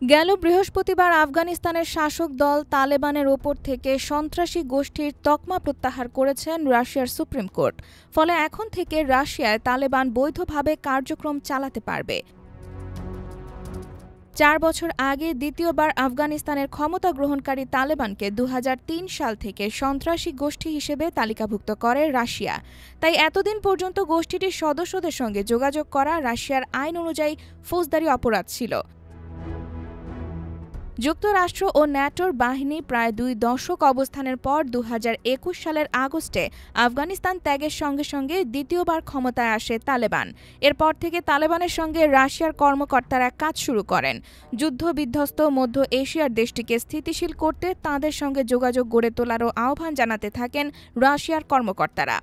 গেল বৃহস্পতিবার আফগানিস্তানের শাসক দল তালেবানের ওপর থেকে সন্ত্রাসী গোষ্ঠীর তকমা প্রত্যাহার করেছেন রাশিয়ার সুপ্রিম কোর্ট। ফলে এখন থেকে রাশিয়ায় তালেবান বৈধভাবে কার্যক্রম চালাতে পারবে। ৪ বছর আগে দ্বিতীয়বার আফগানিস্তানের ক্ষমতা গ্রহণকারী তালেবানকে ২০০৩ সাল থেকে সন্ত্রাসী গোষ্ঠী হিসেবে তালিকাভুক্ত করে রাশিয়া। তাই এতদিন পর্যন্ত গোষ্ঠীটির সদস্যদের সঙ্গে যোগাযোগ করা রাশিয়ার আইন অনুযায়ী ফৌজদারি অপরাধ ছিল। যুক্তরাষ্ট্র ও ন্যাটোর বাহিনী প্রায় ২ দশক অবস্থানের পর ২০২১ সালের আগস্টে আফগানিস্তান ত্যাগের সঙ্গে সঙ্গে দ্বিতীয়বার ক্ষমতায় আসে তালেবান। এরপর থেকে তালেবানের সঙ্গে রাশিয়ার কর্মকর্তারা কাজ শুরু করেন। যুদ্ধবিধ্বস্ত মধ্য এশিয়ার দেশটিকে স্থিতিশীল করতে তাঁদের সঙ্গে যোগাযোগ গড়ে তোলারও আহ্বান জানাতে থাকেন রাশিয়ার কর্মকর্তারা।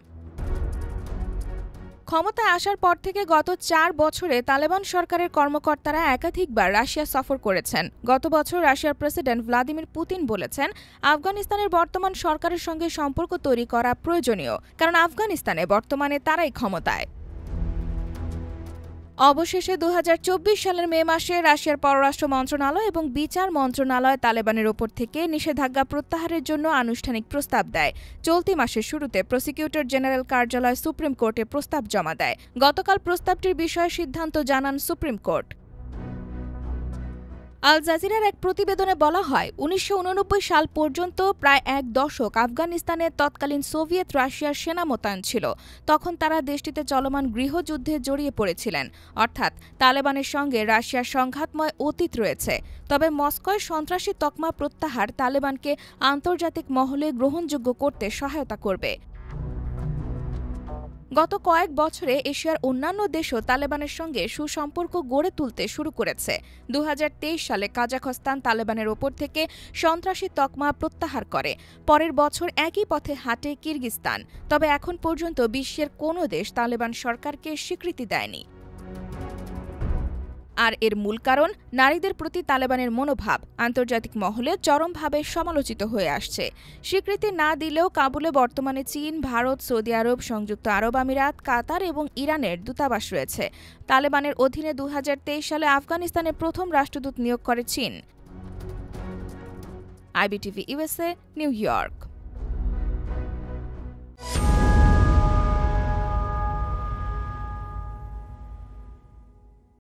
ক্ষমতায় আসার পর থেকে গত ৪ বছরে তালেবান সরকারের কর্মকর্তারা একাধিকবার রাশিয়া সফর করেছেন। গত বছর রাশিয়ার প্রেসিডেন্ট ভ্লাদিমির পুতিন বলেছেন, আফগানিস্তানের বর্তমান সরকারের সঙ্গে সম্পর্ক তৈরি করা প্রয়োজনীয়, কারণ আফগানিস্তানে বর্তমানে তারাই ক্ষমতায়। অবশেষে ২০২৪ সালের মে মাসে রাশিয়ার পররাষ্ট্র মন্ত্রণালয় এবং বিচার মন্ত্রণালয় তালেবানের ওপর থেকে নিষেধাজ্ঞা প্রত্যাহারের জন্য আনুষ্ঠানিক প্রস্তাব দেয়। চলতি মাসের শুরুতে প্রসিকিউটর জেনারেল কার্যালয় সুপ্রিম কোর্টে প্রস্তাব জমা দেয়। গতকাল প্রস্তাবটির বিষয়ে সিদ্ধান্ত জানান সুপ্রিম কোর্ট। আল জাজিরার এক প্রতিবেদনে বলা হয়, ১৯৮৯ সাল পর্যন্ত প্রায় ১ দশক আফগানিস্তানে তৎকালীন সোভিয়েত রাশিয়ার সেনা মোতায়েন ছিল। তখন তারা দেশটিতে চলমান গৃহযুদ্ধে জড়িয়ে পড়েছিলেন। অর্থাৎ তালেবানের সঙ্গে রাশিয়ার সংঘাতময় অতীত রয়েছে। তবে মস্কোয় সন্ত্রাসী তকমা প্রত্যাহার তালেবানকে আন্তর্জাতিক মহলে গ্রহণযোগ্য করতে সহায়তা করবে। গত কয়েক বছরে এশিয়ার অন্যান্য দেশও তালেবানের সঙ্গে সুসম্পর্ক গড়ে তুলতে শুরু করেছে। ২০২৩ সালে কাজাখস্তান তালেবানের ওপর থেকে সন্ত্রাসী তকমা প্রত্যাহার করে। পরের বছর একই পথে হাঁটে কিরগিজস্তান। তবে এখন পর্যন্ত বিশ্বের কোনো দেশ তালেবান সরকারকে স্বীকৃতি দেয়নি। আর এর মূল কারণ নারীদের প্রতি তালেবানের মনোভাব আন্তর্জাতিক মহলে চরমভাবে সমালোচিত হয়ে আসছে। স্বীকৃতি না দিলেও কাবুলে বর্তমানে চীন, ভারত, সৌদি আরব, সংযুক্ত আরব আমিরাত, কাতার এবং ইরানের দূতাবাস রয়েছে। তালেবানের অধীনে ২০২৩ সালে আফগানিস্তানে প্রথম রাষ্ট্রদূত নিয়োগ করে চীন। IBTV USA, new York.